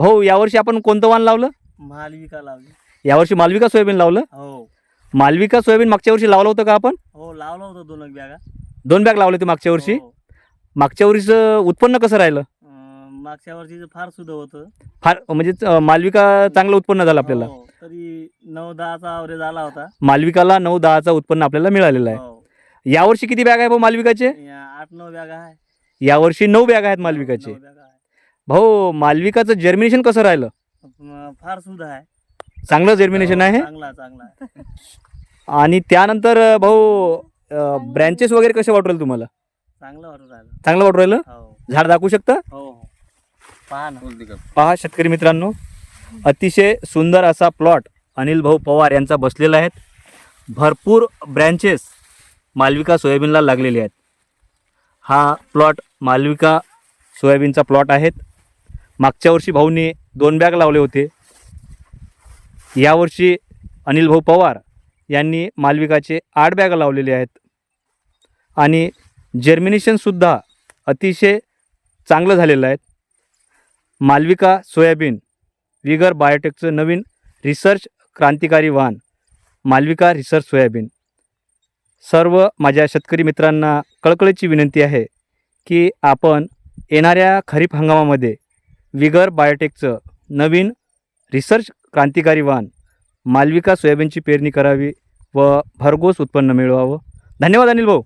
हो, यावर्षी आपण कोणतं वाण लावलं? मालविका लावली. यावर्षी मालविका सोयाबीन लावलं. हो मालविका सोयाबीन मागच्या वर्षी लावलं होतं का आपण? हो लावलं होतं 2 बॅगा. 2 बॅग लावले होते मागच्या वर्षी. हो. मागच्या वर्षीचं उत्पन्न कसं राहिलं? मागच्या वर्षीचं फार सुद्धा होतं. फार म्हणजे मालविका चांगलं उत्पन्न झालं आपल्याला. हो, तरी 9-10चा ॲव्हरेज आला होता. मालविकाला 9-10चा उत्पन्न आपल्याला मिळालेलं आहे. हो. यावर्षी किती बॅग आहे भाऊ मालविकाचे? 8-9 बॅगा आहे. यावर्षी 9 बॅग आहेत मालविकाचे. 9 बॅगा आहे. भाऊ मालविकाचं जर्मिनेशन कसं राहिलं? फार सुद्धा आहे. चांगलं जर्मिनेशन आहे. चांगला चांगला आहे. आणि त्यानंतर भाऊ ब्रँचेस वगैरे कसे वाटू राहिले तुम्हाला? चांगलं वाटून राहिलं. चांगलं वाटू राहिलं. हो झाड दाखवू शकता? हो हो पहा ना. पहा शेतकरी मित्रांनो, अतिशय सुंदर असा प्लॉट अनिल भाऊ पवार यांचा बसलेला आहे. भरपूर ब्रँचेस मालविका सोयाबीनला लागलेले आहेत. हा प्लॉट मालविका सोयाबीनचा प्लॉट आहेत. मागच्या वर्षी भाऊनी 2 बॅग लावले होते. यावर्षी अनिल भाऊ पवार यांनी मालविकाचे 8 बॅग लावलेले आहेत. आणि जर्मिनेशनसुद्धा अतिशय चांगलं झालेलं आहे. मालविका सोयाबीन विगर बायोटेकचं नवीन रिसर्च क्रांतिकारी वाण मालविका रिसर्च सोयाबीन. सर्व माझ्या शेतकरी मित्रांना कळकळीची विनंती आहे की आपण येणाऱ्या खरीप हंगामामध्ये विगर बायोटेकचं नवीन रिसर्च क्रांतिकारी वाण मालविका सोयाबीनची पेरणी करावी व भरघोस उत्पन्न मिळवावं. धन्यवाद अनिल भाऊ.